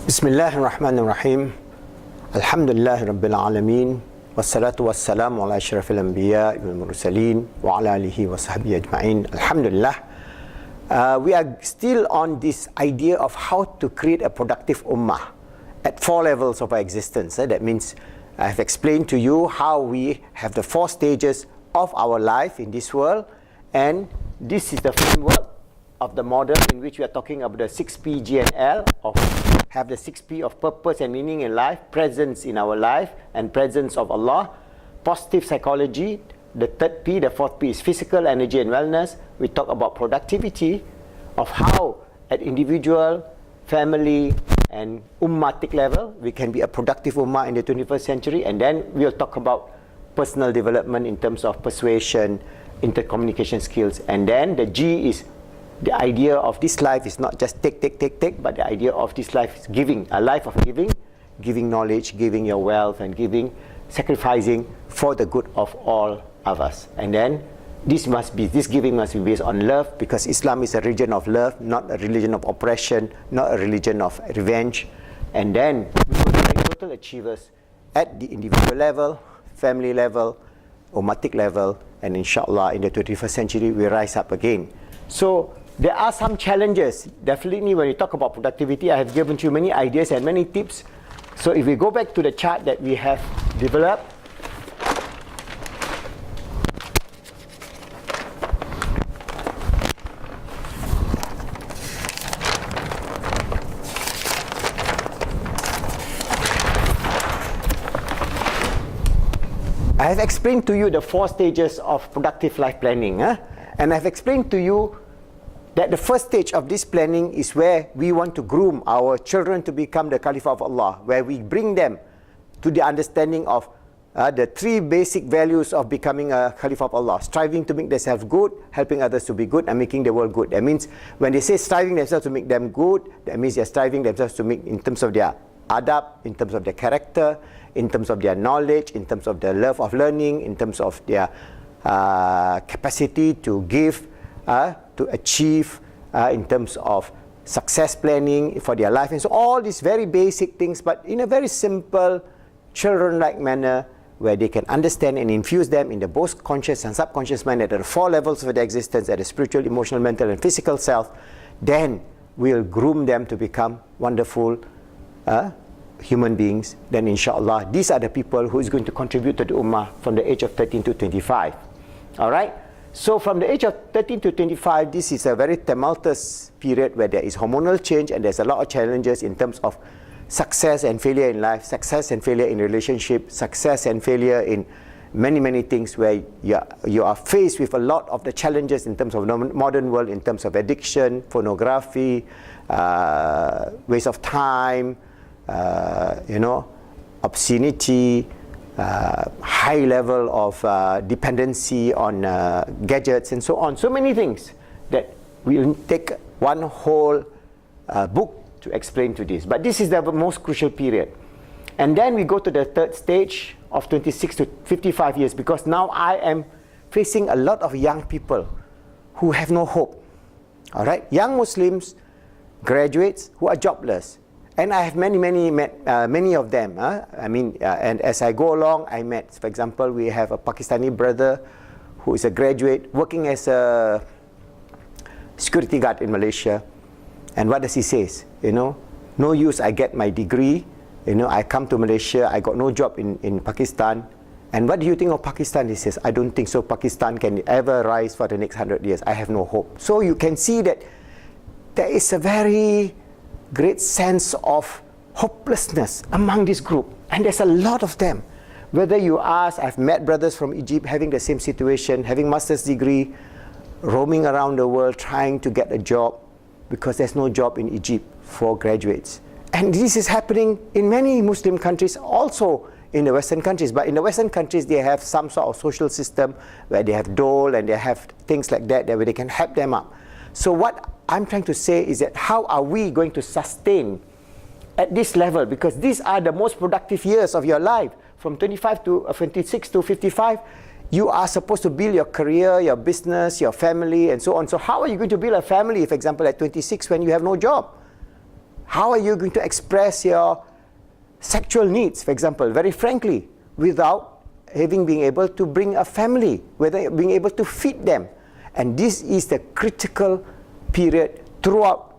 Bismillahir Rahmanir Rahim. Alhamdulillahi Rabbil Alameen. Wassalatu wassalamu ala asyrafil anbiya wal mursalin wa ala alihi wa sahbihi ajma'in. Alhamdulillah. We are still on this idea of how to create a productive ummah at 4 levels of our existence. That means I have explained to you how we have the 4 stages of our life in this world, and this is the framework of the model in which we are talking about the 6P, G and L, of have the 6P of purpose and meaning in life, presence in our life and presence of Allah, positive psychology. The 3rd P, the 4th P is physical energy and wellness. We talk about productivity, of how at individual, family and ummatic level we can be a productive ummah in the 21st century. And then we'll talk about personal development in terms of persuasion, intercommunication skills. And then the G is the idea of this life is not just take, but the idea of this life is giving, a life of giving knowledge, giving your wealth, and sacrificing for the good of all of us. And then this giving must be based on love, because Islam is a religion of love, not a religion of oppression, not a religion of revenge. And then we will be total achievers at the individual level, family level, ummatic level, and inshallah in the 21st century we rise up again. So there are some challenges. Definitely when we talk about productivity, I have given you many ideas and many tips. So if we go back to the chart that we have developed, I have explained to you the 4 stages of productive life planning. And I have explained to you that the first stage of this planning is where we want to groom our children to become the Caliph of Allah, where we bring them to the understanding of the 3 basic values of becoming a Caliph of Allah: striving to make themselves good, helping others to be good, and making the world good. That means when they say striving themselves to make them good, that means they are striving themselves to make in terms of their adab, in terms of their character, in terms of their knowledge, in terms of their love of learning, in terms of their capacity to give, to achieve, in terms of success planning for their life. And so all these very basic things, but in a very simple, children-like manner, where they can understand and infuse them in the both conscious and subconscious mind at the 4 levels of their existence, at the spiritual, emotional, mental and physical self. Then we'll groom them to become wonderful human beings. Then inshallah, these are the people who is going to contribute to the ummah from the age of 13 to 25. Alright? So from the age of 13 to 25, this is a very tumultuous period where there is hormonal change and there's a lot of challenges in terms of success and failure in life, success and failure in relationship, success and failure in many things, where you are faced with a lot of the challenges in terms of the modern world, in terms of addiction, pornography, waste of time, obscenity, high level of dependency on gadgets and so on. So many things that we'll take one whole book to explain to this. But this is the most crucial period. And then we go to the 3rd stage of 26 to 55 years, because now I am facing a lot of young people who have no hope. Alright? Young Muslims, graduates who are jobless. And I have many of them. And as I go along, I met, for example, we have a Pakistani brother who is a graduate working as a security guard in Malaysia. And what does he say? No use, I get my degree. I come to Malaysia, I got no job in Pakistan. And what do you think of Pakistan? He says, I don't think so. Pakistan can ever rise for the next 100 years. I have no hope. So you can see that there is a very great sense of hopelessness among this group, and there's a lot of them. Whether you ask, I've met brothers from Egypt having the same situation, having master's degree, roaming around the world trying to get a job, because there's no job in Egypt for graduates. And this is happening in many Muslim countries, also in the Western countries. But in the Western countries, they have some sort of social system where they have dole and they have things like that, where they can help them up. So what I'm trying to say is that how are we going to sustain at this level? Because these are the most productive years of your life. From 26 to 55, you are supposed to build your career, your business, your family, and so on. So how are you going to build a family, for example, at 26 when you have no job? How are you going to express your sexual needs, for example, very frankly, without being able to bring a family, without being able to feed them? And this is the critical period throughout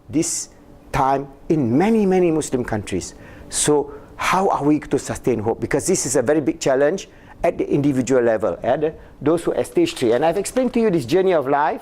this time in many, many Muslim countries. So how are we to sustain hope? Because this is a very big challenge at the individual level, those who are at stage 3. And I've explained to you this journey of life.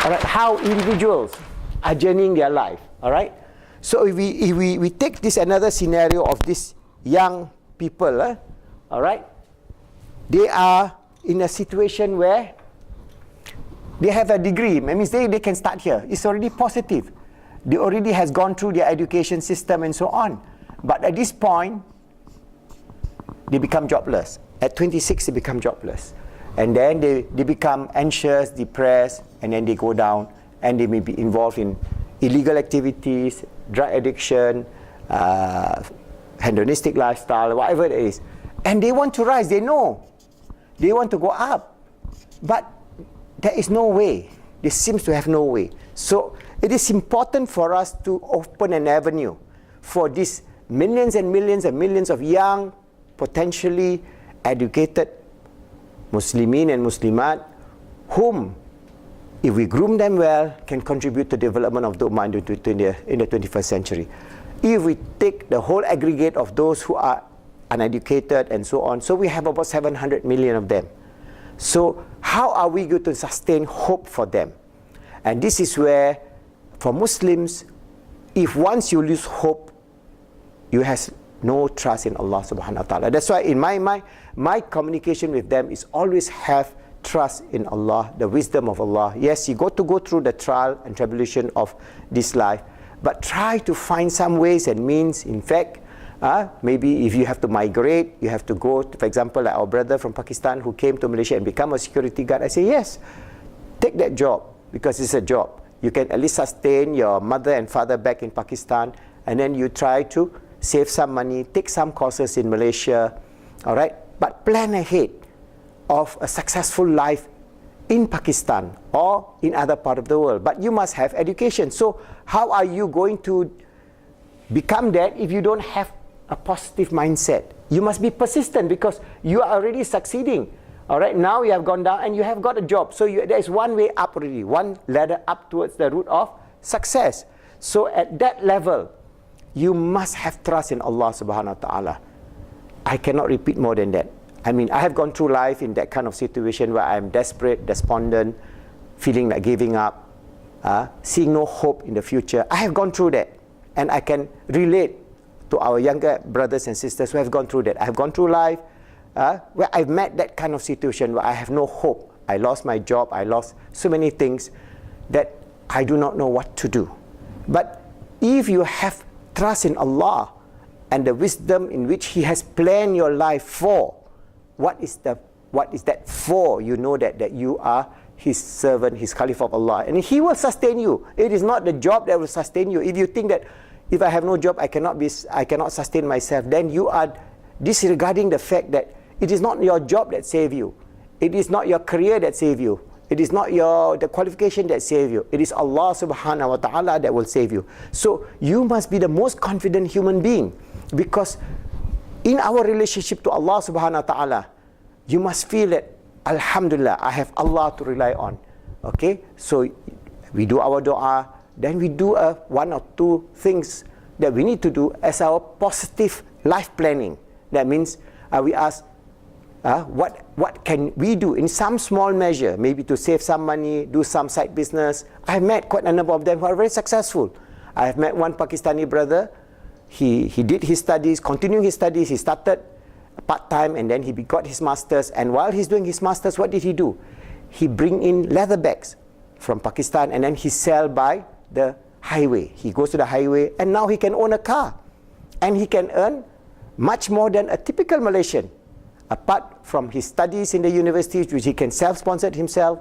All right, how individuals are journeying their life. All right. So if we take this another scenario of these young people, all right, they are in a situation where they have a degree. That means they can start here. It's already positive. They already has gone through their education system and so on. But at this point, they become jobless. At 26, they become jobless. And then they become anxious, depressed, and then they go down, and they may be involved in illegal activities, drug addiction, hedonistic lifestyle, whatever it is. And they want to rise. They know. They want to go up. But there is no way. There seems to have no way. So it is important for us to open an avenue for these millions and millions and millions of young, potentially educated Muslimin and Muslimat, whom, if we groom them well, can contribute to the development of the Ummah in the 21st century. If we take the whole aggregate of those who are uneducated and so on, so we have about 700 million of them. So how are we going to sustain hope for them? And this is where, for Muslims, if once you lose hope, you have no trust in Allah subhanahu wa ta'ala. That's why in my communication with them is always have trust in Allah, the wisdom of Allah. Yes, you got to go through the trial and tribulation of this life, but try to find some ways and means. In fact, maybe if you have to migrate, you have to go to, for example, like our brother from Pakistan who came to Malaysia and become a security guard. I say, yes, take that job, because it's a job. You can at least sustain your mother and father back in Pakistan, and then you try to save some money, take some courses in Malaysia, all right? But plan ahead of a successful life in Pakistan or in other part of the world. But you must have education. So how are you going to become that if you don't have a positive mindset? You must be persistent, because you are already succeeding. All right, now you have gone down and you have got a job. So there is one way up already, one ladder up towards the route of success. So at that level, you must have trust in Allah subhanahu wa ta'ala. I cannot repeat more than that. I mean, I have gone through life in that kind of situation where I am desperate, despondent, feeling like giving up, seeing no hope in the future. I have gone through that, and I can relate to our younger brothers and sisters who have gone through that. I have gone through life where I've met that kind of situation where I have no hope. I lost my job, I lost so many things that I do not know what to do. But if you have trust in Allah and the wisdom in which He has planned your life for, what is that for? You know that you are His servant, His Caliph of Allah, and He will sustain you. It is not the job that will sustain you. If you think that if I have no job, I cannot sustain myself, then you are disregarding the fact that it is not your job that saves you. It is not your career that saves you. It is not the qualification that saves you. It is Allah subhanahu wa ta'ala that will save you. So you must be the most confident human being, because in our relationship to Allah subhanahu wa ta'ala, you must feel that, Alhamdulillah, I have Allah to rely on. Okay? So we do our dua, then we do one or two things that we need to do as our positive life planning. That means we ask, what can we do in some small measure, maybe to save some money, do some side business. I've met quite a number of them who are very successful. I've met one Pakistani brother. He did his studies, continuing his studies. He started part-time, and then he got his master's. And while he's doing his master's, what did he do? He bring in leather bags from Pakistan, and then he sell by the highway. He goes to the highway, and now he can own a car, and he can earn much more than a typical Malaysian. Apart from his studies in the university, which he can self-sponsor himself,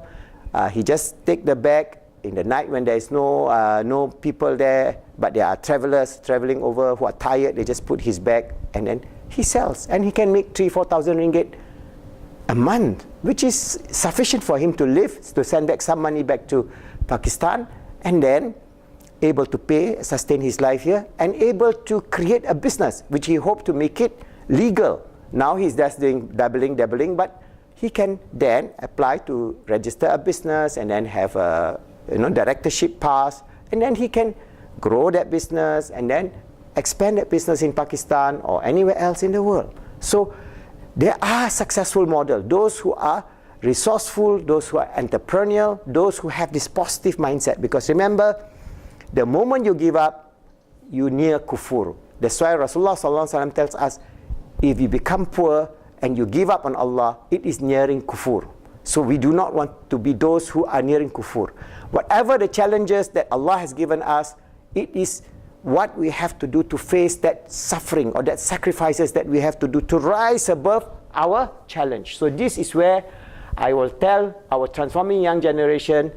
he just take the bag in the night when there is no people there, but there are travelers traveling over who are tired. They just put his bag, and then he sells, and he can make 3,000-4,000 ringgit a month, which is sufficient for him to live, to send back some money back to Pakistan, and then able to sustain his life here, and able to create a business which he hoped to make it legal. Now he's just doing dabbling, but he can then apply to register a business and then have a directorship pass, and then he can grow that business and then expand that business in Pakistan or anywhere else in the world. So there are successful models, those who are resourceful, those who are entrepreneurial, those who have this positive mindset. Because remember, the moment you give up, you near kufur. That's why Rasulullah ﷺ tells us, if you become poor and you give up on Allah, it is nearing kufur. So we do not want to be those who are nearing kufur. Whatever the challenges that Allah has given us, it is what we have to do to face that suffering or that sacrifices that we have to do to rise above our challenge. So this is where I will tell our transforming young generation,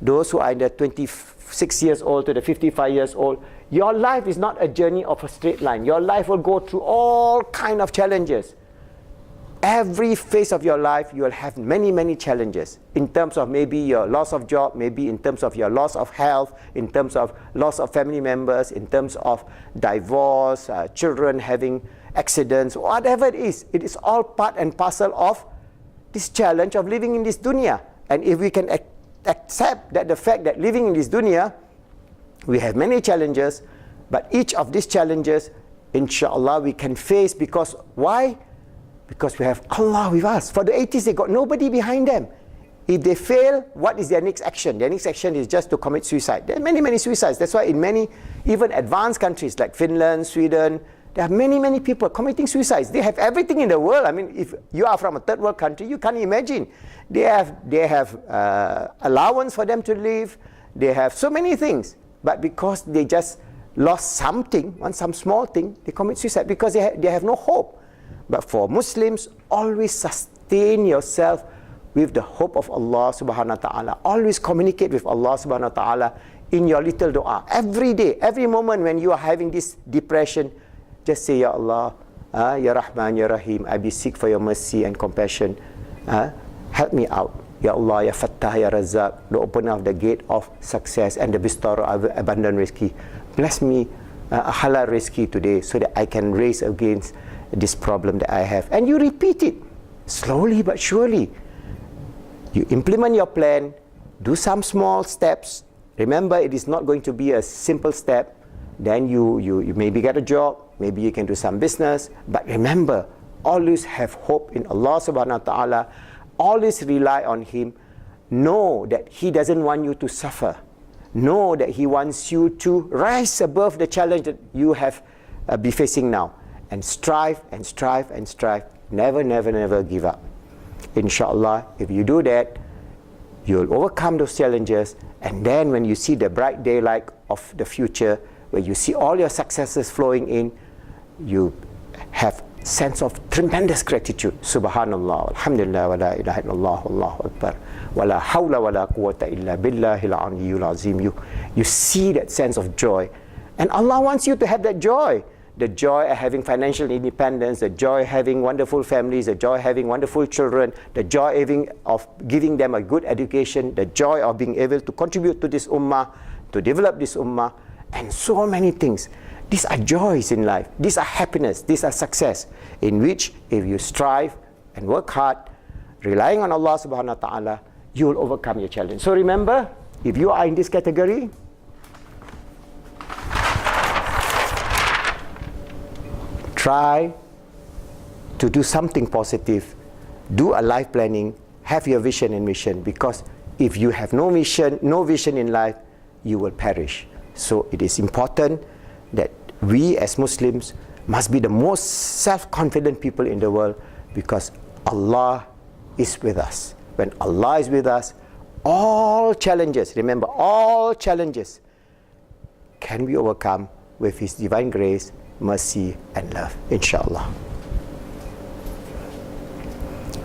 those who are in the 26 years old to the 55 years old, your life is not a journey of a straight line. Your life will go through all kind of challenges. Every phase of your life, you will have many, many challenges in terms of maybe your loss of job, maybe in terms of your loss of health, in terms of loss of family members, in terms of divorce, children having accidents, whatever it is all part and parcel of this challenge of living in this dunya. And if we can accept that the fact that living in this dunya, we have many challenges, but each of these challenges, inshallah, we can face. Because why? Because we have Allah with us. For the atheists, they got nobody behind them. If they fail, what is their next action? Their next action is just to commit suicide. There are many, many suicides. That's why in many, even advanced countries like Finland, Sweden, there are many, many people committing suicides. They have everything in the world. I mean, if you are from a third world country, you can't imagine. They have allowance for them to live. They have so many things. But because they just lost something, some small thing, they commit suicide because they have no hope. But for Muslims, always sustain yourself with the hope of Allah subhanahu wa ta'ala. Always communicate with Allah subhanahu wa ta'ala in your little dua. Every day, every moment when you are having this depression, just say, Ya Allah, Ya Rahman, Ya Rahim, I beseech for your mercy and compassion. Help me out. Ya Allah, Ya Fattah, Ya Razzaq, the opener of the gate of success and the bestower of abundant rizki. Bless me a halal rizki today so that I can raise against this problem that I have. And you repeat it slowly but surely. You implement your plan, do some small steps. Remember, it is not going to be a simple step. Then you maybe get a job, maybe you can do some business. But remember, always have hope in Allah subhanahu wa ta'ala. Always rely on Him. Know that He doesn't want you to suffer. Know that He wants you to rise above the challenge that you have be facing now. And strive and strive and strive. Never, never, never give up. Inshallah, if you do that, you'll overcome those challenges. And then when you see the bright daylight of the future, where you see all your successes flowing in, you have sense of tremendous gratitude. Subhanallah, alhamdulillah, wa la ilaha illallah, wallahu akbar, wa la hawla wa la quwwata illa billahil aliyyul azim. You see that sense of joy. And Allah wants you to have that joy. The joy of having financial independence, the joy of having wonderful families, the joy of having wonderful children, the joy of giving them a good education, the joy of being able to contribute to this ummah, to develop this ummah, and so many things. These are joys in life. These are happiness. These are success, in which if you strive and work hard, relying on Allah subhanahu wa ta'ala, you will overcome your challenge. So remember, if you are in this category, try to do something positive. Do a life planning. Have your vision and mission. Because if you have no vision in life, you will perish. So it is important that we as Muslims must be the most self-confident people in the world, because Allah is with us. When Allah is with us, all challenges, remember, all challenges can be overcome with His divine grace, mercy and love, inshallah.